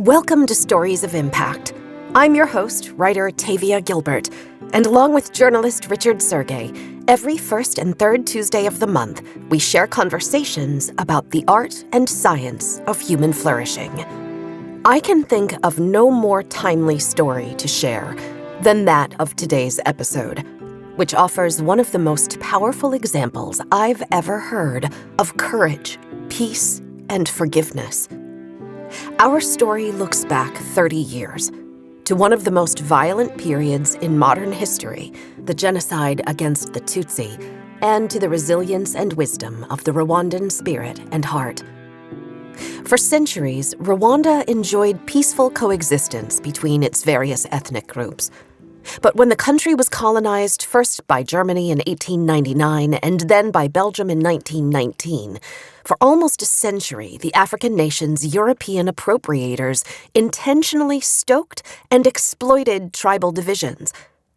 Welcome to Stories of Impact. I'm your host, writer Tavia Gilbert, and along with journalist Richard Sergey, every first and third Tuesday of the month, we share conversations about the art and science of human flourishing. I can think of no more timely story to share than that of today's episode, which offers one of the most powerful examples I've ever heard of courage, peace, and forgiveness. Our story looks back 30 years to one of the most violent periods in modern history, the genocide against the Tutsi, and to the resilience and wisdom of the Rwandan spirit and heart. For centuries, Rwanda enjoyed peaceful coexistence between its various ethnic groups. But when the country was colonized first by Germany in 1899 and then by Belgium in 1919, for almost a century, the African nation's European appropriators intentionally stoked and exploited tribal divisions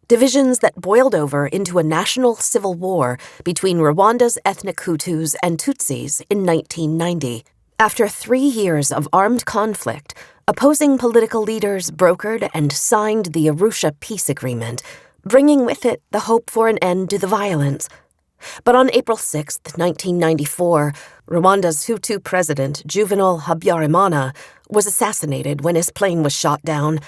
that boiled over into a national civil war between Rwanda's ethnic Hutus and Tutsis in 1990. After 3 years of armed conflict, opposing political leaders brokered and signed the Arusha Peace Agreement, bringing with it the hope for an end to the violence. But on April 6, 1994, Rwanda's Hutu president, Juvenal Habyarimana, was assassinated when his plane was shot down,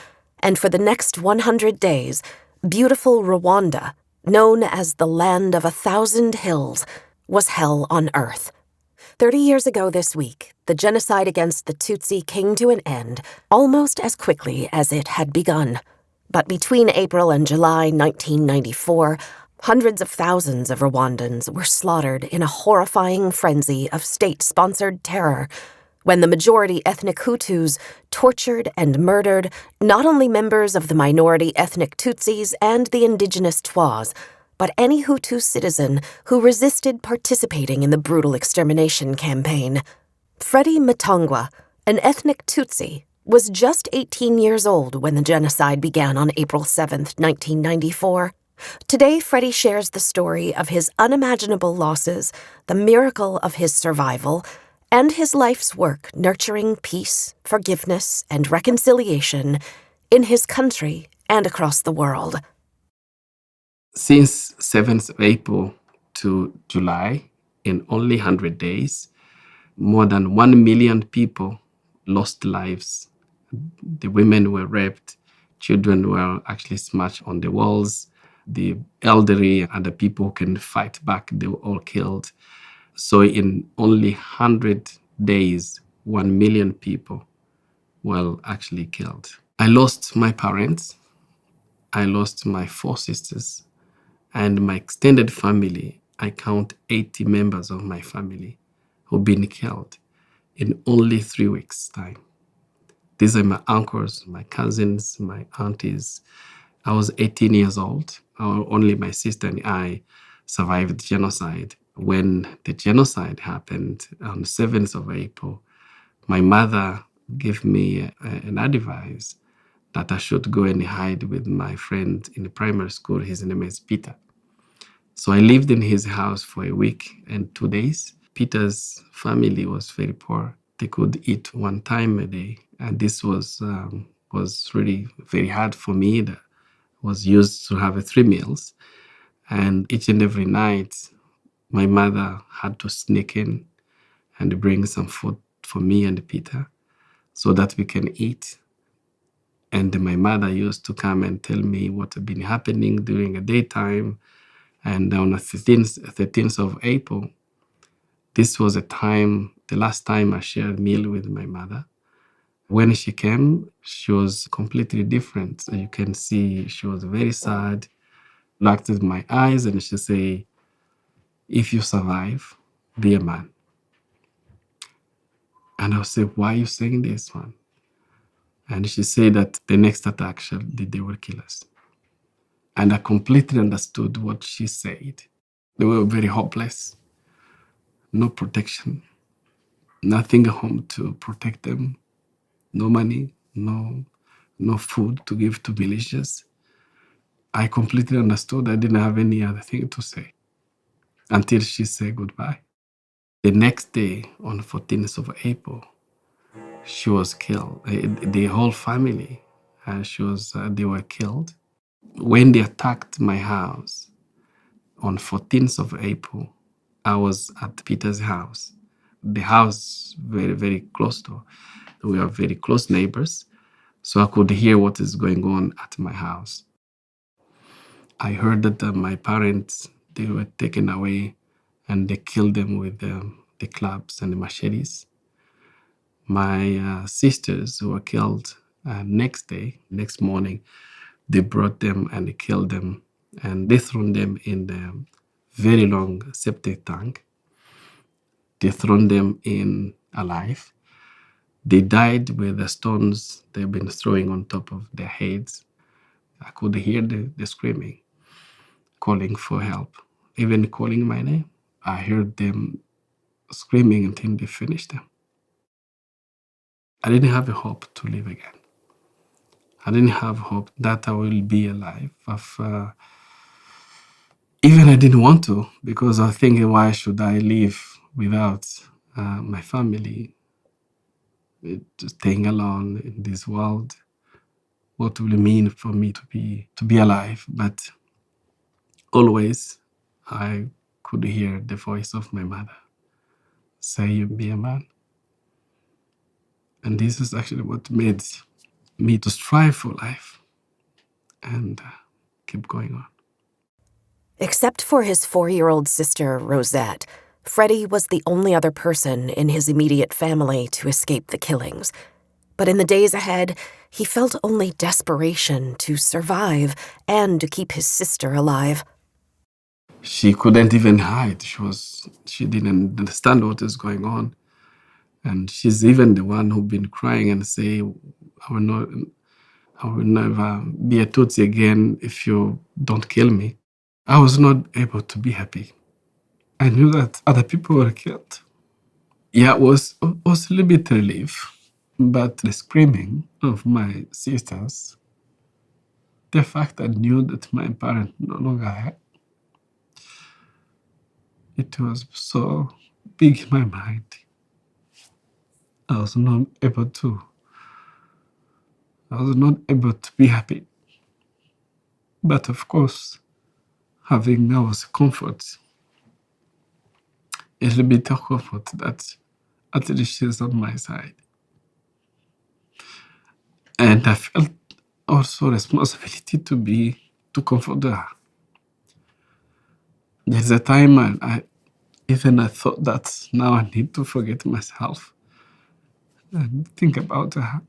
and for the next 100 days, beautiful Rwanda, known as the land of 1,000 hills, was hell on earth. 30 years ago this week, the genocide against the Tutsi came to an end almost as quickly as it had begun. But between April and July 1994, hundreds of thousands of Rwandans were slaughtered in a horrifying frenzy of state-sponsored terror, when the majority ethnic Hutus tortured and murdered not only members of the minority ethnic Tutsis and the indigenous Twas, but any Hutu citizen who resisted participating in the brutal extermination campaign. Freddy Mutanguha, an ethnic Tutsi, was just 18 years old when the genocide began on April 7, 1994. Today, Freddy shares the story of his unimaginable losses, the miracle of his survival, and his life's work nurturing peace, forgiveness, and reconciliation in his country and across the world. Since 7th of April to July, in only 100 days, more than 1 million people lost lives. The women were raped, children were actually smashed on the walls, the elderly and the people who can fight back, they were all killed. So in only 100 days, 1 million people were actually killed. I lost my parents, I lost my 4 sisters, and my extended family. I count 80 members of my family who've been killed in only 3 weeks' time. These are my uncles, my cousins, my aunties. I was 18 years old. Only my sister and I survived the genocide. When the genocide happened on the 7th of April, my mother gave me an advice that I should go and hide with my friend in the primary school. His name is Peter. So I lived in his house for a week and 2 days. Peter's family was very poor. They could eat 1 time a day. And this was really very hard for me. That was used to have 3 meals. And each and every night, my mother had to sneak in and bring some food for me and Peter so that we can eat. And my mother used to come and tell me what had been happening during the daytime. And on the 13th of April, this was the last time I shared a meal with my mother. When she came, she was completely different. You can see she was very sad, looked at my eyes, and she said, "If you survive, be a man." And I said, "Why are you saying this one?" And she said that the next attack, they will kill us. And I completely understood what she said. They were very hopeless. No protection, nothing at home to protect them, no money, no food to give to militias. I completely understood. I didn't have any other thing to say until she said goodbye. The next day, on the 14th of April, she was killed. The whole family, they were killed. When they attacked my house on 14th of April, I was at Peter's house. The house very, very close to. We are very close neighbors, so I could hear what is going on at my house. I heard that my parents, they were taken away and they killed them with the clubs and the machetes. My sisters who were killed next morning, they brought them and they killed them and they threw them in the very long septic tank. They thrown them in alive. They died with the stones they've been throwing on top of their heads. I could hear the screaming, calling for help, even calling my name. I heard them screaming until they finished them. I didn't have a hope to live again. I didn't have hope that I will be alive. Even I didn't want to, because I was thinking, why should I live without my family, staying alone in this world? What will it mean for me to be alive? But always I could hear the voice of my mother say, you be a man. And this is actually what made me to strive for life and keep going on. Except for his 4-year-old sister, Rosette, Freddy was the only other person in his immediate family to escape the killings. But in the days ahead, he felt only desperation to survive and to keep his sister alive. She couldn't even hide. She didn't understand what is going on. And she's even the one who'd been crying and say, I will never be a Tutsi again if you don't kill me. I was not able to be happy. I knew that other people were killed. Yeah, it was a little bit relief. But the screaming of my sisters, the fact I knew that my parents no longer had, it was so big in my mind. I was not able to be happy. But of course, having now was comfort, a little bit of comfort that at least she's on my side. And I felt also responsibility to comfort her. There's a time I thought that now I need to forget myself and think about her,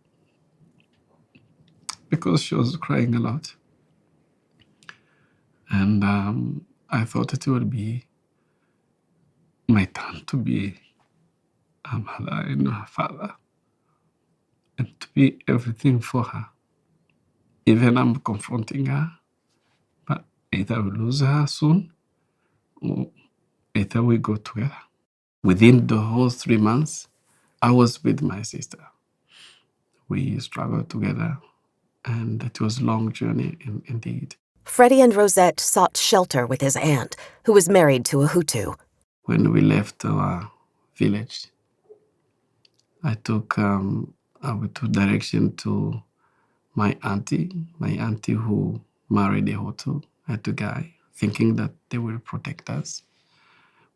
because she was crying a lot. And I thought it would be my turn to be a mother and a father and to be everything for her. Even I'm confronting her, but either we lose her soon or either we go together. Within the whole 3 months, I was with my sister. We struggled together, and it was a long journey indeed. Freddy and Rosette sought shelter with his aunt, who was married to a Hutu. When we left our village, I took direction to my auntie who married a Hutu, a guy, thinking that they will protect us.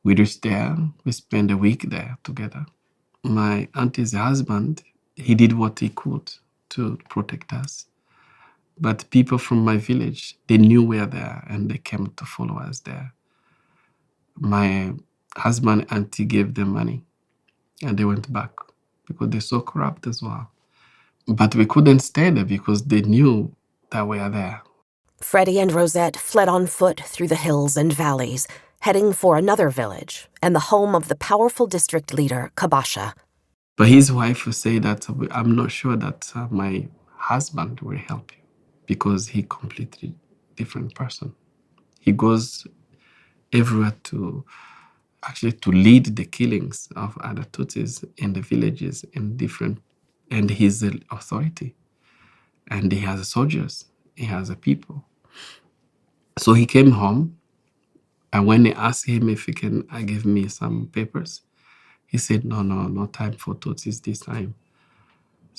We reached there, we spent a week there together. My auntie's husband, he did what he could to protect us. But people from my village, they knew we were there and they came to follow us there. My husband and auntie gave them money and they went back because they're so corrupt as well. But we couldn't stay there because they knew that we are there. Freddy and Rosette fled on foot through the hills and valleys, heading for another village and the home of the powerful district leader, Kabasha. But his wife would say that I'm not sure that my husband will help you because he's completely different person. He goes everywhere to lead the killings of other Tutsis in the villages and he's the authority. And he has soldiers, he has people. So he came home, and when they asked him if he can give me some papers, he said, no time for Tutsis this time.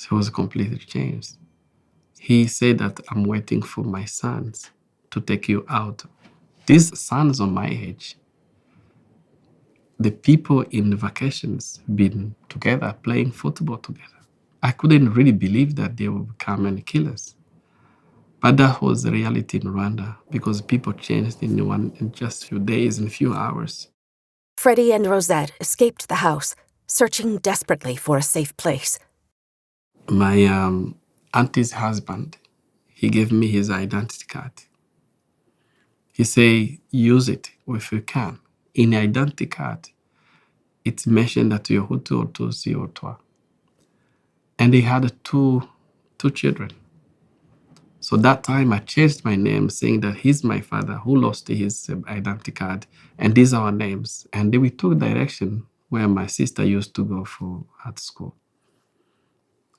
So he was completely changed. He said that I'm waiting for my sons to take you out. These sons on my age, the people in vacations been together playing football together. I couldn't really believe that they would come and kill us. But that was the reality in Rwanda because people changed in just a few days, in a few hours. Freddy and Rosette escaped the house, searching desperately for a safe place. My auntie's husband, he gave me his identity card. He said, use it if you can. In the identity card, it's mentioned that you're Hutu or Tutsi or Twa. And they had two children. So that time I changed my name saying that he's my father who lost his identity card and these are our names. And then we took direction where my sister used to go for at school.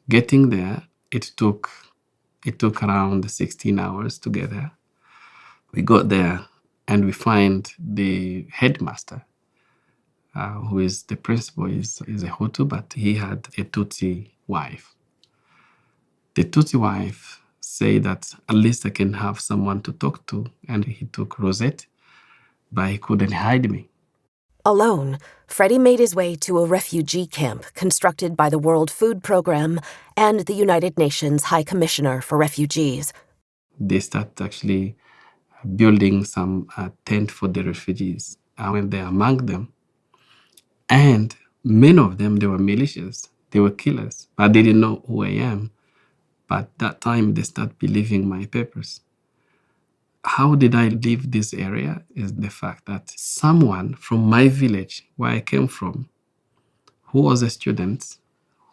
Getting there, it took around 16 hours to get there. We got there and we find the headmaster, who is the principal, is a Hutu, but he had a Tutsi wife. The Tutsi wife said that at least I can have someone to talk to, and he took Rosette, but he couldn't hide me. Alone, Freddy made his way to a refugee camp constructed by the World Food Program and the United Nations High Commissioner for Refugees. They started actually building some tent for the refugees. I went there among them, and many of them, they were militias. They were killers, but they didn't know who I am. But that time, they start believing my papers. How did I leave this area is the fact that someone from my village, where I came from, who was a student,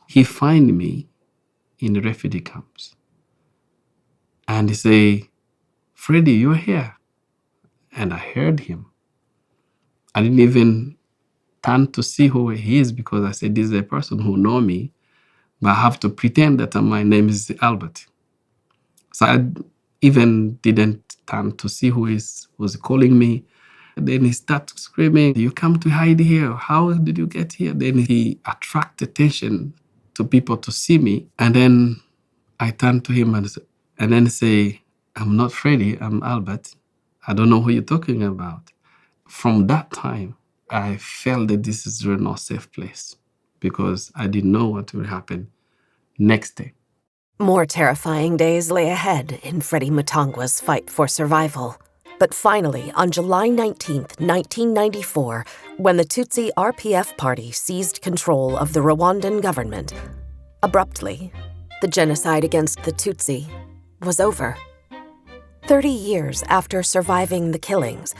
he find me in the refugee camps. And he say, Freddy, you're here. And I heard him. I didn't even turn to see who he is because I said, this is a person who know me, but I have to pretend that my name is Albert. So I even didn't turn to see who was calling me. Then he started screaming, you come to hide here. How did you get here? Then he attracted attention to people to see me. And then I turned to him and then say, I'm not Freddy, I'm Albert. I don't know who you're talking about. From that time, I felt that this is really not a safe place because I didn't know what would happen next day. More terrifying days lay ahead in Freddy Mutanguha's fight for survival. But finally, on July 19, 1994, when the Tutsi RPF party seized control of the Rwandan government, abruptly, the genocide against the Tutsi was over. 30 years after surviving the killings,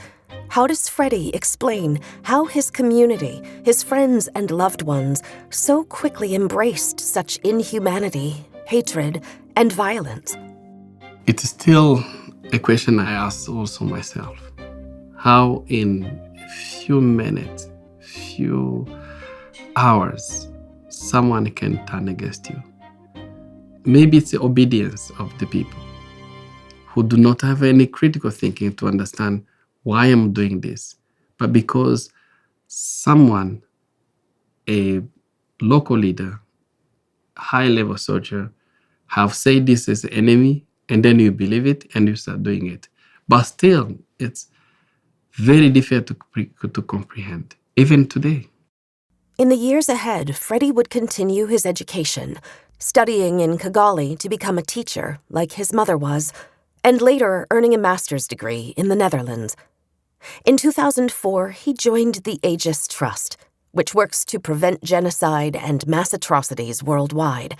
how does Freddy explain how his community, his friends and loved ones, so quickly embraced such inhumanity, hatred, and violence? It's still a question I ask also myself. How in a few minutes, few hours, someone can turn against you? Maybe it's the obedience of the people who do not have any critical thinking to understand why I'm doing this, but because someone, a local leader, high-level soldier, have said this is the enemy, and then you believe it and you start doing it. But still, it's very difficult to comprehend, even today. In the years ahead, Freddy would continue his education, studying in Kigali to become a teacher, like his mother was, and later earning a master's degree in the Netherlands. In 2004, he joined the Aegis Trust, which works to prevent genocide and mass atrocities worldwide.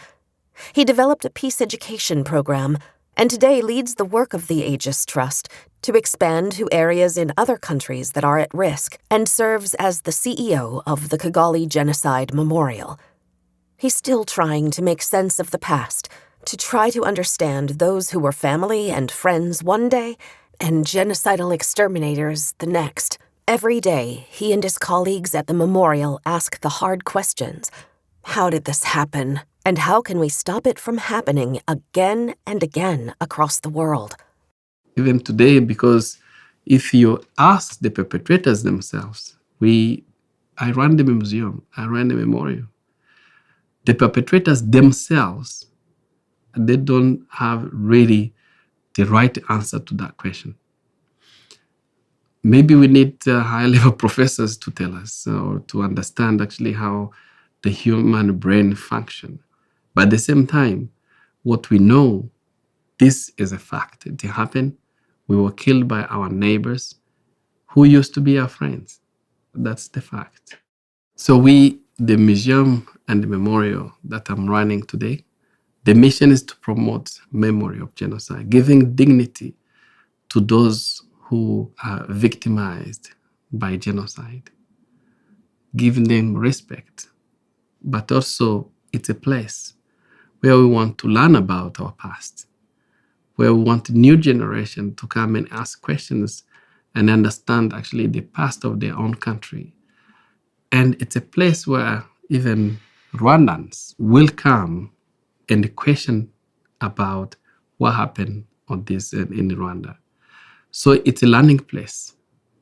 He developed a peace education program and today leads the work of the Aegis Trust to expand to areas in other countries that are at risk and serves as the CEO of the Kigali Genocide Memorial. He's still trying to make sense of the past, to try to understand those who were family and friends one day and genocidal exterminators the next. Every day, he and his colleagues at the memorial ask the hard questions. How did this happen? And how can we stop it from happening again and again across the world? Even today, because if you ask the perpetrators themselves, I run the museum, I run the memorial. The perpetrators themselves, they don't have really the right answer to that question. Maybe we need high-level professors to tell us or to understand actually how the human brain function. But at the same time, what we know, this is a fact. It happened. We were killed by our neighbors who used to be our friends. That's the fact. So the museum and the memorial that I'm running today, the mission is to promote memory of genocide, giving dignity to those who are victimized by genocide, giving them respect. But also, it's a place where we want to learn about our past, where we want the new generation to come and ask questions and understand actually the past of their own country. And it's a place where even Rwandans will come and question about what happened on this in Rwanda. So it's a learning place,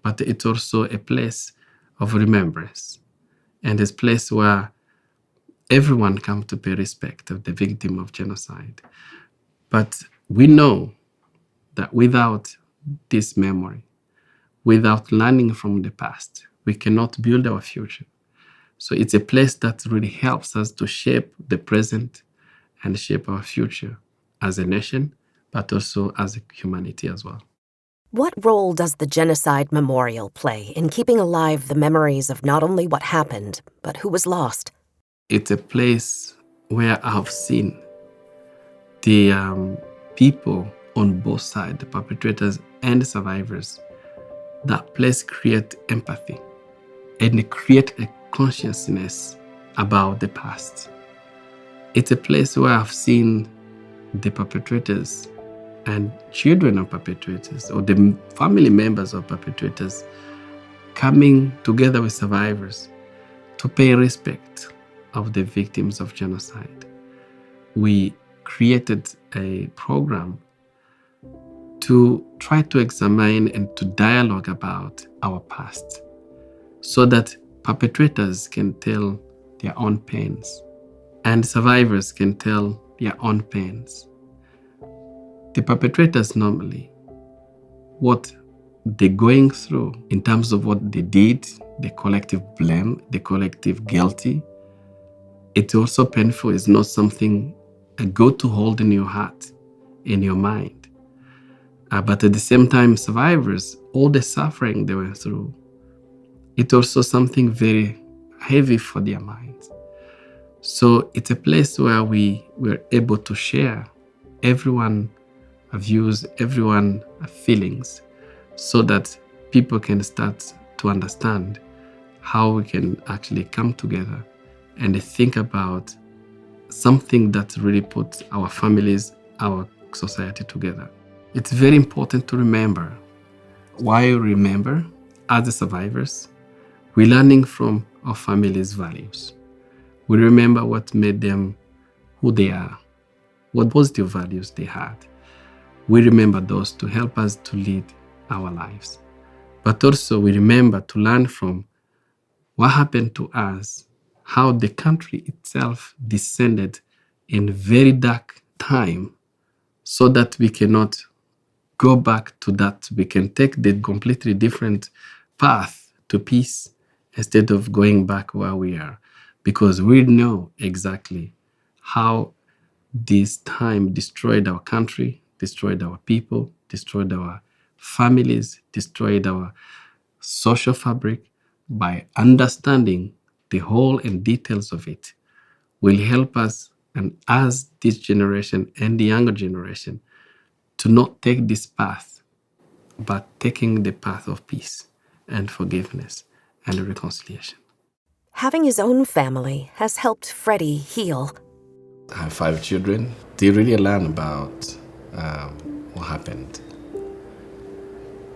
but it's also a place of remembrance, and it's a place where everyone comes to pay respect of the victim of genocide. But we know that without this memory, without learning from the past, we cannot build our future. So it's a place that really helps us to shape the present and shape our future as a nation, but also as a humanity as well. What role does the Genocide Memorial play in keeping alive the memories of not only what happened, but who was lost? It's a place where I have seen the people on both sides, the perpetrators and the survivors. That place creates empathy and it creates a consciousness about the past. It's a place where I've seen the perpetrators and children of perpetrators or the family members of perpetrators coming together with survivors to pay respect of the victims of genocide. We created a program to try to examine and to dialogue about our past so that perpetrators can tell their own pains and survivors can tell their own pains. The perpetrators normally, what they're going through in terms of what they did, the collective blame, the collective guilty, it's also painful. It's not something good to hold in your heart, in your mind. But at the same time, survivors, all the suffering they went through, it's also something very heavy for their minds. So it's a place where we were able to share everyone's views, everyone's feelings, so that people can start to understand how we can actually come together and think about something that really puts our families, our society together. It's very important to remember. Why remember? As the survivors, we're learning from our families' values. We remember what made them who they are, what positive values they had. We remember those to help us to lead our lives. But also we remember to learn from what happened to us, how the country itself descended in very dark time, so that we cannot go back to that. We can take the completely different path to peace instead of going back where we are, because we know exactly how this time destroyed our country, destroyed our people, destroyed our families, destroyed our social fabric. By understanding the whole and details of it will help us, and as this generation and the younger generation, to not take this path, but taking the path of peace and forgiveness and reconciliation. Having his own family has helped Freddy heal. I have 5 children. They really learn about what happened.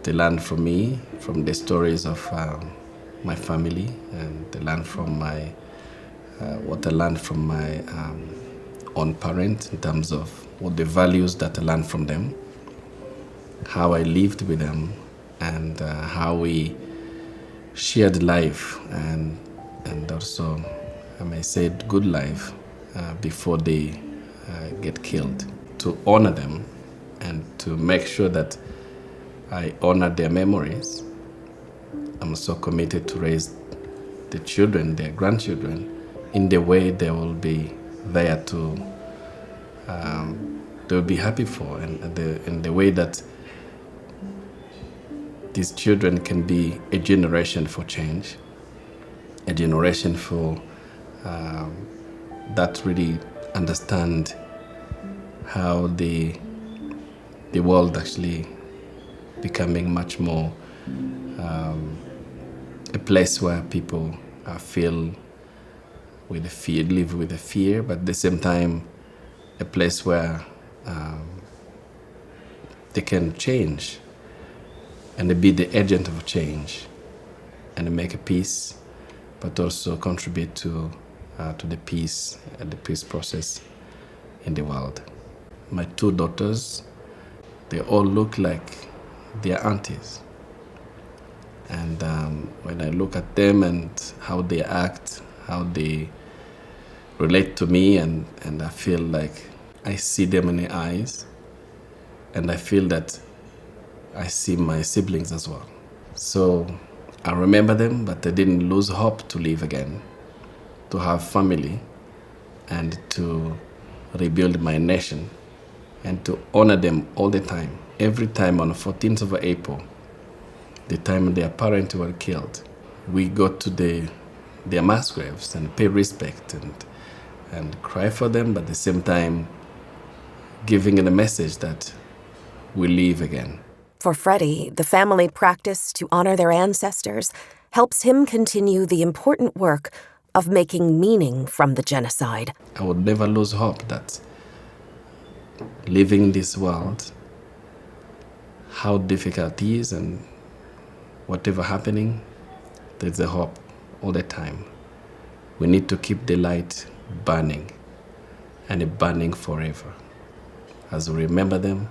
They learn from me, from the stories of my family, and they learn from what I learned from my own parents in terms of what the values that I learned from them, how I lived with them, and how we shared life and also, I may say, good life before they get killed, to honor them and to make sure that I honor their memories. I'm so committed to raise the children, their grandchildren, in the way they will be there to, they'll be happy for, and in the way that these children can be a generation for change, a generation for that really understand how the world actually becoming much more a place where people feel with the fear, live with the fear, but at the same time, a place where they can change and be the agent of change and make a peace, but also contribute to the peace and the peace process in the world. My two daughters, they all look like their aunties. And when I look at them and how they act, how they relate to me, and I feel like I see them in the eyes, and I feel that I see my siblings as well. So I remember them, but I didn't lose hope to live again, to have family, and to rebuild my nation, and to honor them all the time. Every time on the 14th of April, the time their parents were killed, we go to their mass graves and pay respect and cry for them, but at the same time giving a message that we live again. For Freddy, the family practice to honor their ancestors helps him continue the important work of making meaning from the genocide. I would never lose hope that living in this world, how difficult it is and whatever happening, there's a hope all the time. We need to keep the light burning, and burning forever. As we remember them,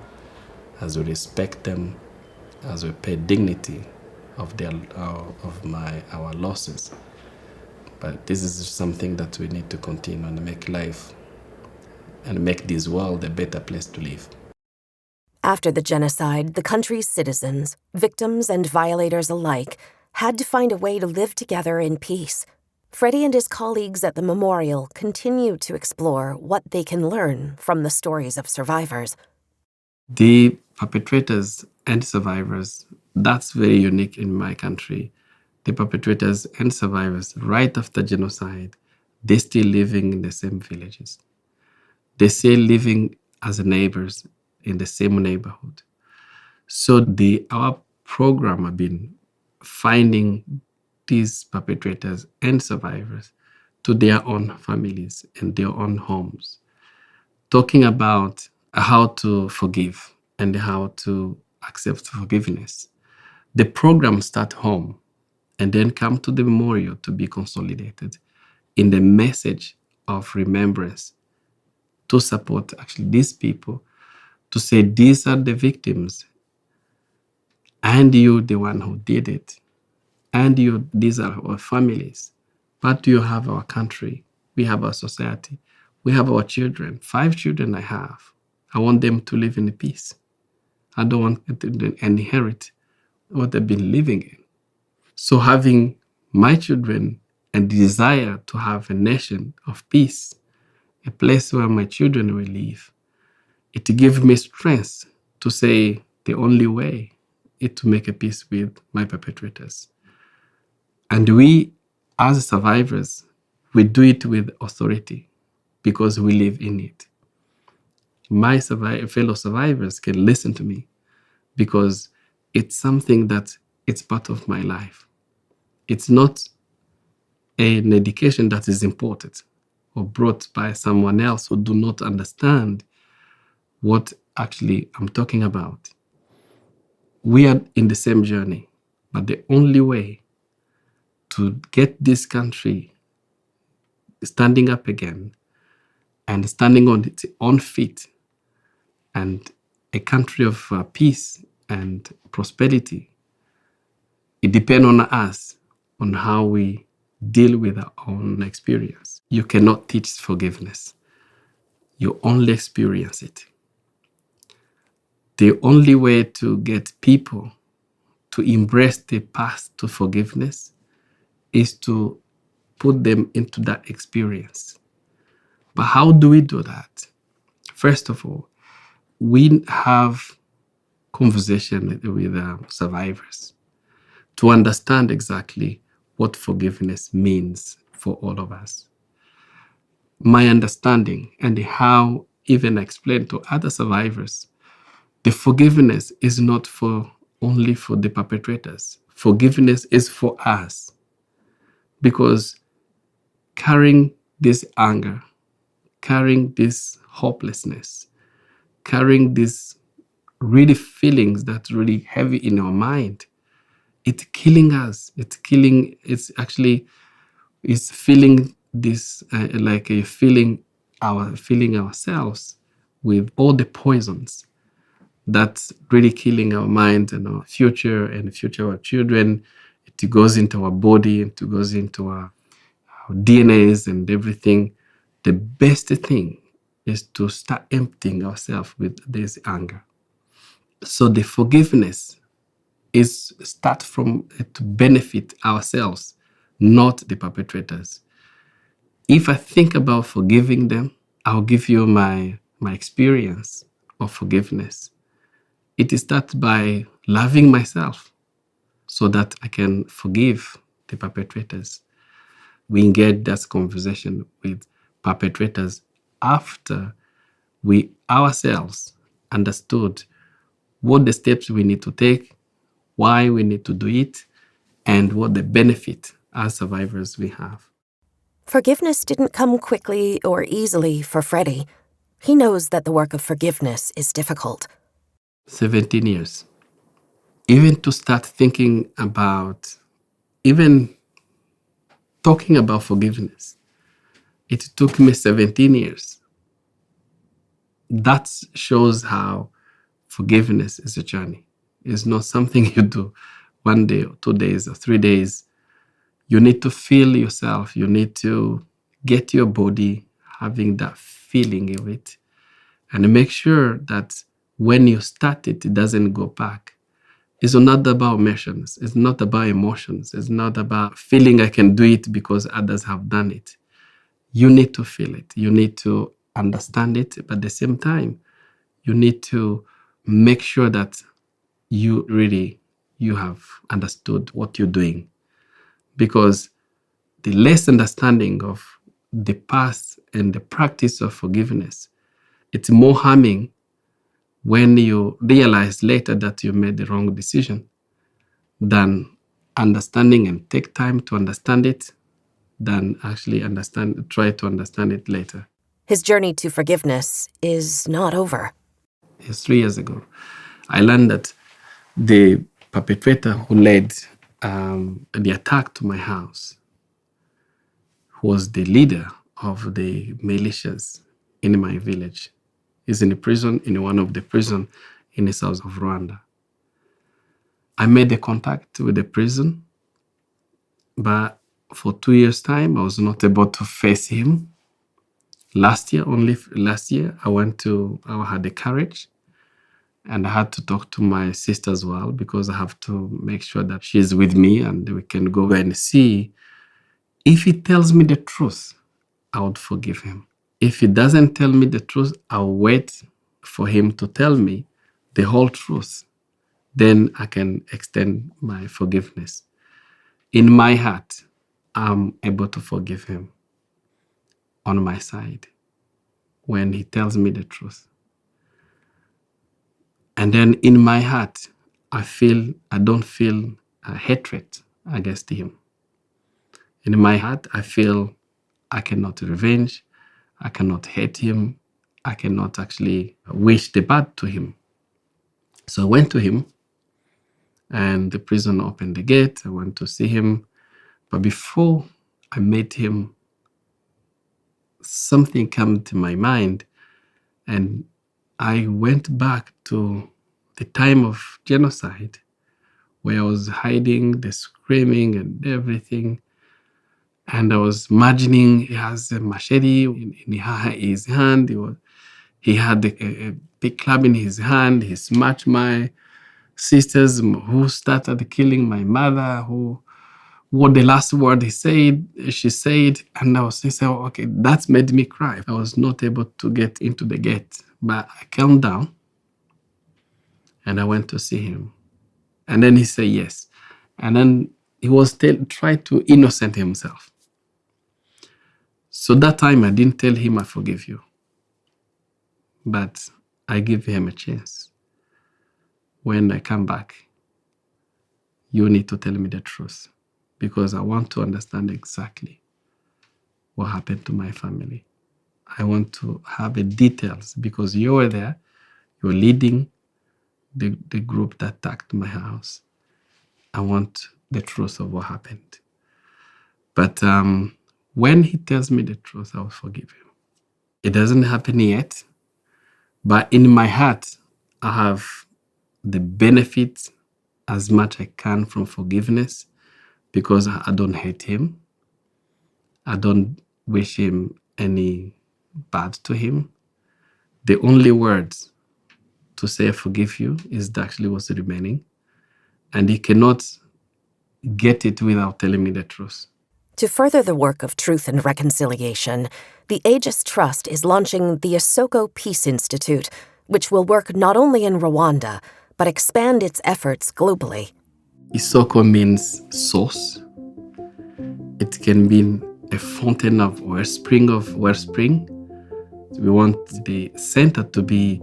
as we respect them, as we pay dignity of our losses. But this is something that we need to continue and make life and make this world a better place to live. After the genocide, the country's citizens, victims and violators alike, had to find a way to live together in peace. Freddy and his colleagues at the memorial continue to explore what they can learn from the stories of survivors. The perpetrators and survivors, that's very unique in my country. The perpetrators and survivors, right after genocide, they're still living in the same villages. They're still living as neighbors in the same neighborhood. So our program have been finding these perpetrators and survivors to their own families and their own homes, talking about how to forgive and how to accept forgiveness. The program start home and then come to the memorial to be consolidated in the message of remembrance to support actually these people, to say these are the victims and you the one who did it, and these are our families, but you have our country, we have our society, we have our children. 5 children I have. I want them to live in peace. I don't want them to inherit what they've been living in. So having my children and desire to have a nation of peace, a place where my children will live, it gives me strength to say the only way is to make a peace with my perpetrators. And we, as survivors, we do it with authority because we live in it. My fellow survivors can listen to me because it's something that it's part of my life. It's not an education that is imported or brought by someone else who do not understand what actually I'm talking about. We are in the same journey, but the only way to get this country standing up again and standing on its own feet and a country of peace and prosperity, it depends on us, on how we deal with our own experience. You cannot teach forgiveness. You only experience it. The only way to get people to embrace the path to forgiveness is to put them into that experience. But how do we do that? First of all, we have conversation with survivors to understand exactly what forgiveness means for all of us. My understanding and how even explained to other survivors, the forgiveness is not for only for the perpetrators. Forgiveness is for us, because carrying this anger, carrying this hopelessness, carrying these really feelings that's really heavy in our mind, it's killing us. It's feeling this like a feeling ourselves with all the poisons that's really killing our mind and our future and the future of our children. It goes into our body, it goes into our DNAs and everything. The best thing is to start emptying ourselves with this anger. So the forgiveness is start from to benefit ourselves, not the perpetrators. If I think about forgiving them, I'll give you my experience of forgiveness. It starts by loving myself so that I can forgive the perpetrators. We engage that conversation with perpetrators after we ourselves understood what the steps we need to take, why we need to do it, and what the benefit as survivors we have. Forgiveness didn't come quickly or easily for Freddy. He knows that the work of forgiveness is difficult. 17 years. Even to start thinking about, even talking about forgiveness, it took me 17 years. That shows how forgiveness is a journey. It's not something you do 1 day or 2 days or 3 days. You need to feel yourself. You need to get your body having that feeling of it, and make sure that when you start it, it doesn't go back. It's not about emotions. It's not about emotions. It's not about feeling I can do it because others have done it. You need to feel it. You need to understand it. But at the same time, you need to make sure that you have understood what you're doing. Because the less understanding of the past and the practice of forgiveness, it's more harming when you realize later that you made the wrong decision than understanding and take time to understand it, than actually try to understand it later. His journey to forgiveness is not over. It's 3 years ago. I learned that the perpetrator who led the attack to my house was the leader of the militias in my village. He's in a prison, in one of the prison in the south of Rwanda. I made a contact with the prison, but for 2 years' time, I was not able to face him. Only last year, I had the courage, and I had to talk to my sister as well, because I have to make sure that she's with me and we can go and see. If he tells me the truth, I would forgive him. If he doesn't tell me the truth, I'll wait for him to tell me the whole truth. Then I can extend my forgiveness. In my heart, I'm able to forgive him on my side when he tells me the truth. And then in my heart, I don't feel hatred against him. In my heart, I feel I cannot revenge, I cannot hate him, I cannot actually wish the bad to him. So I went to him, and the prison opened the gate. I went to see him. But before I met him, something came to my mind, and I went back to the time of genocide, where I was hiding, the screaming and everything. And I was imagining he has a machete in his hand. He had a big club in his hand. He smashed my sisters who started killing my mother, what the last word she said. And I was saying, okay, that's made me cry. I was not able to get into the gate, but I calmed down and I went to see him. And then he said yes. And then he was trying to innocent himself. So that time I didn't tell him I forgive you, but I give him a chance. When I come back, you need to tell me the truth because I want to understand exactly what happened to my family. I want to have the details because you were there, you're leading the group that attacked my house. I want the truth of what happened. But when he tells me the truth, I will forgive him. It doesn't happen yet, but in my heart, I have the benefit as much I can from forgiveness because I don't hate him. I don't wish him any bad to him. The only words to say I forgive you is actually what's remaining. And he cannot get it without telling me the truth. To further the work of truth and reconciliation, the Aegis Trust is launching the Isoko Peace Institute, which will work not only in Rwanda, but expand its efforts globally. Isoko means source. It can mean a fountain of wellspring We want the center to be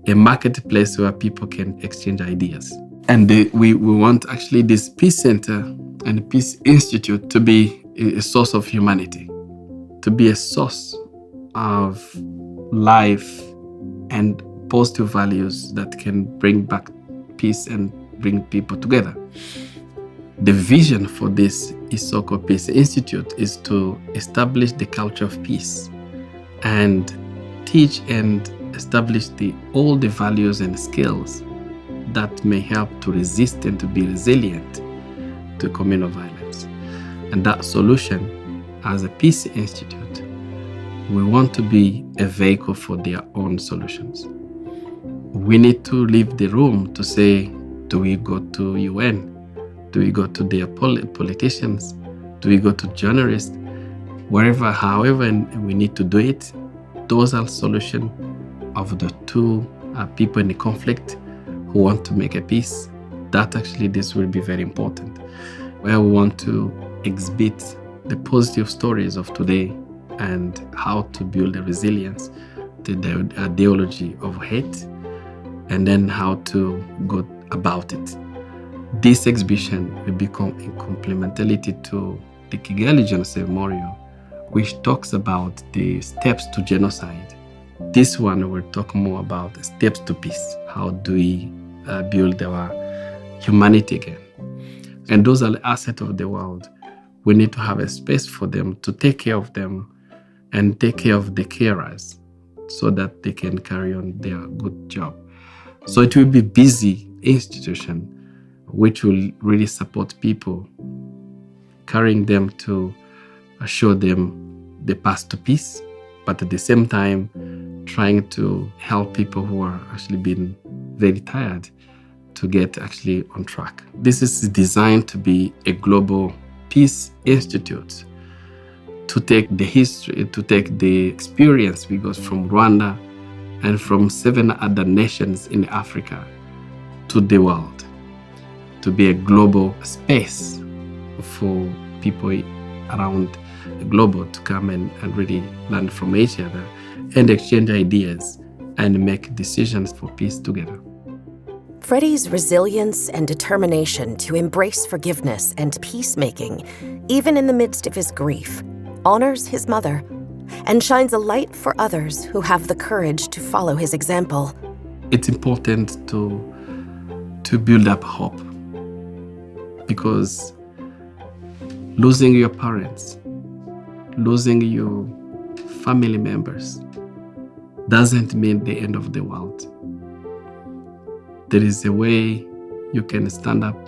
a marketplace where people can exchange ideas. And we want actually this Peace Center and Peace Institute to be a source of humanity, to be a source of life and positive values that can bring back peace and bring people together. The vision for this Isoko Peace Institute is to establish the culture of peace and teach and establish all the values and skills that may help to resist and to be resilient to communal violence. And that solution, as a Peace Institute, we want to be a vehicle for their own solutions. We need to leave the room to say, do we go to UN? Do we go to their politicians? Do we go to journalists? Wherever, however we need to do it, those are solutions of the two people in the conflict who want to make a peace. That actually, this will be very important. Where we want to exhibit the positive stories of today and how to build the resilience to the ideology of hate, and then how to go about it. This exhibition will become in complementarity to the Kigali Genocide Memorial, which talks about the steps to genocide. This one will talk more about the steps to peace. How do we build our humanity again? And those are the assets of the world. We need to have a space for them to take care of them and take care of the carers so that they can carry on their good job. So it will be a busy institution which will really support people, carrying them to show them the path to peace, but at the same time trying to help people who are actually being very tired to get actually on track. This is designed to be a global peace institute, to take the history, to take the experience we got from Rwanda and from 7 other nations in Africa to the world, to be a global space for people around the globe to come and really learn from each other and exchange ideas and make decisions for peace together. Freddy's resilience and determination to embrace forgiveness and peacemaking, even in the midst of his grief, honors his mother and shines a light for others who have the courage to follow his example. It's important to build up hope, because losing your parents, losing your family members doesn't mean the end of the world. There is a way you can stand up,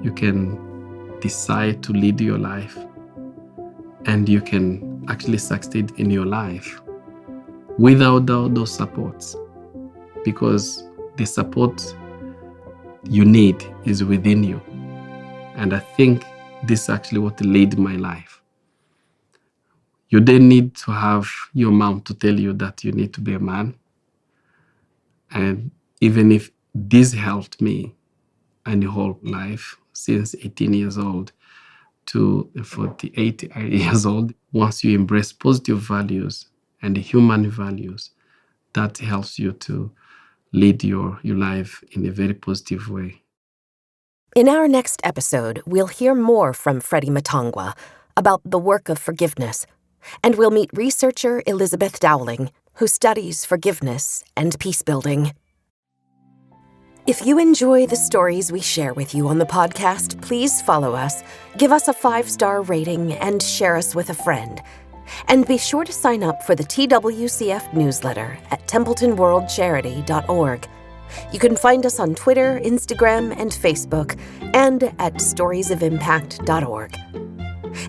you can decide to lead your life, and you can actually succeed in your life without those supports, because the support you need is within you. And I think this is actually what led my life. You didn't need to have your mom to tell you that you need to be a man. And even if this helped me and the whole life since 18 years old to 48 years old, once you embrace positive values and the human values, that helps you to lead your life in a very positive way. In our next episode, we'll hear more from Freddy Mutanguha about the work of forgiveness, and we'll meet researcher Elizabeth Dowling, who studies forgiveness and peacebuilding. If you enjoy the stories we share with you on the podcast, please follow us, give us a 5-star rating, and share us with a friend. And be sure to sign up for the TWCF newsletter at templetonworldcharity.org. You can find us on Twitter, Instagram, and Facebook, and at storiesofimpact.org.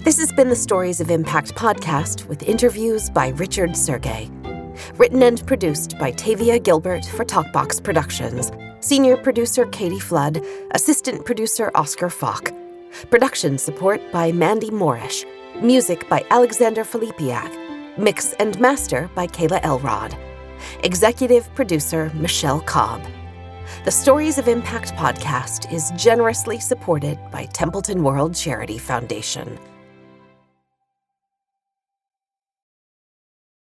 This has been the Stories of Impact podcast with interviews by Richard Sergey. Written and produced by Tavia Gilbert for Talkbox Productions. Senior producer Katie Flood. Assistant producer Oscar Falk. Production support by Mandy Moorish. Music by Alexander Filipiak. Mix and master by Kayla Elrod. Executive producer Michelle Cobb. The Stories of Impact podcast is generously supported by Templeton World Charity Foundation.